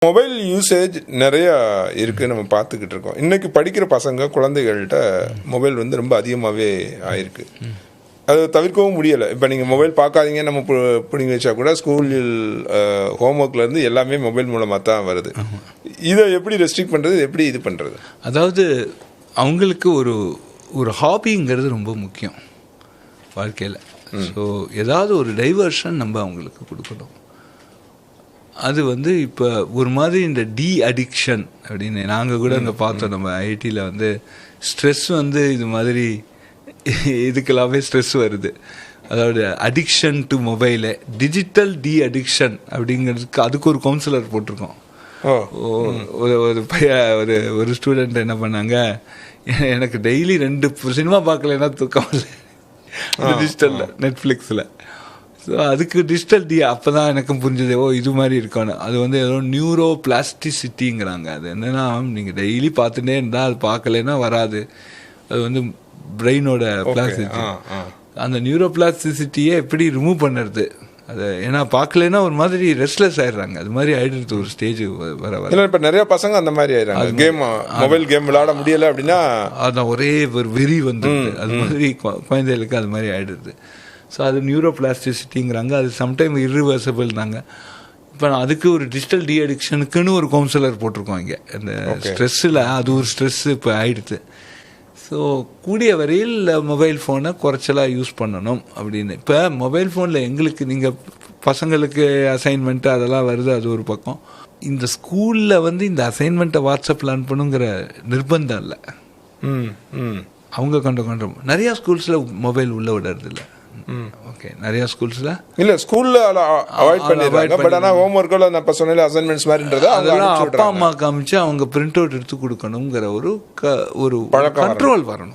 Mobile usage நிறைய இருக்கு, நம்ம பார்த்துக்கிட்டு இருக்கோம். இன்னைக்கு படிக்கிற பசங்க குழந்தைகள்கிட்ட மொபைல் வந்து ரொம்ப அதிகமாகவே ஆயிருக்கு. அது தவிர்க்கவும் முடியலை. இப்போ நீங்கள் மொபைல் பார்க்காதீங்க நம்ம பிடிங்கி வச்சா கூட ஸ்கூலில் ஹோம்ஒர்க்லேருந்து எல்லாமே மொபைல் மூலமாக தான் வருது. இதை எப்படி ரெஸ்ட்ரிக்ட் பண்ணுறது, எப்படி இது பண்ணுறது? அதாவது அவங்களுக்கு ஒரு ஒரு ஹாபிங்கிறது ரொம்ப முக்கியம் வாழ்க்கையில். ஸோ ஏதாவது ஒரு டைவர்ஷன் நம்ம அவங்களுக்கு கொடுக்கணும். அது வந்து இப்போ ஒரு மாதிரி இந்த அடிக்ஷன் அப்படின்னு நாங்கள் கூட அங்கே பார்த்தோம். நம்ம ஐடியில் வந்து ஸ்ட்ரெஸ் வந்து இது மாதிரி இதுக்கெல்லாமே ஸ்ட்ரெஸ் வருது. அதாவது addiction to mobile, digital addiction அப்படிங்கிறதுக்கு அதுக்கு ஒரு கவுன்சிலர் போட்டிருக்கோம். ஒரு ஒரு ஸ்டூடெண்ட் என்ன பண்ணாங்க, எனக்கு டெய்லி 2 சினிமா பார்க்கலன்னா தூக்கம் இல்லை டிஜிட்டலில் நெட்ஃப்ளிக்ஸில். ஸோ அதுக்கு டிஜிட்டல் அப்போ தான் எனக்கும் புரிஞ்சது, இது மாதிரி இருக்கணும். அது வந்து ஏதோ நியூரோ பிளாஸ்டிசிட்டிங்கிறாங்க. அது என்னென்னா, நீங்கள் டெய்லி பார்த்துட்டே இருந்தால் அது பார்க்கலன்னா வராது. அது வந்து பிரெயினோட பிளாஸ்டிசிட்டி. அந்த நியூரோ பிளாஸ்டிசிட்டியை எப்படி ரிமூவ் பண்ணுறது? அது ஏன்னா பார்க்கலன்னா ஒரு மாதிரி ரெஸ்ட்லெஸ் ஆயிடுறாங்க. அது மாதிரி ஆயிடுறது ஒரு ஸ்டேஜ் வர வர. இப்போ நிறைய பசங்க அந்த மாதிரி ஆயிடுறாங்க. கேம், மொபைல் கேம் விளையாட முடியலை அப்படின்னா அதான் ஒரே ஒரு வெறி வந்து அது மாதிரி குழந்தைகளுக்கு அது மாதிரி ஆயிடுது. ஸோ அது நியூரோ பிளாஸ்டிசிட்டிங்கிறாங்க. அது சம்டைம் இர்ரிவர்சபிள் தாங்க. இப்போ அதுக்கு ஒரு டிஜிட்டல் அடிக்ஷனுக்குன்னு ஒரு கவுன்சிலர் போட்டிருக்கோம் இங்கே. இந்த ஸ்ட்ரெஸ்ஸில் அது ஒரு ஸ்ட்ரெஸ்ஸு இப்போ ஆயிடுது. ஸோ கூடிய வரையில் மொபைல் ஃபோனை குறைச்சலாக யூஸ் பண்ணணும் அப்படின்னு. இப்போ மொபைல் ஃபோனில் எங்களுக்கு நீங்கள் பசங்களுக்கு அசைன்மெண்ட்டு அதெல்லாம் வருது, அது ஒரு பக்கம். இந்த ஸ்கூலில் வந்து இந்த அசைன்மெண்ட்டை வாட்ஸ்அப்பில் அனுப்பணுங்கிற நிர்பந்தம் இல்லை. அவங்க கொண்டு நிறையா ஸ்கூல்ஸில் மொபைல் உள்ளே விடுறதில்ல. ஓகே, நிறைய ஸ்கூல்ஸ்ல இல்ல, ஸ்கூல்ல அவாய்ட் பண்ணிடுறாங்க. பட் ஆனா ஹோம் ஒர்க்ல நான் இப்ப சொன்னேன் அசைன்மெண்ட்ஸ் மாதிரின்றத அதெல்லாம் அப்பா அம்மா காமிச்சு அவங்க பிரிண்ட் அவுட் எடுத்து கொடுக்கணுங்கிற ஒரு கண்ட்ரோல் வரணும்.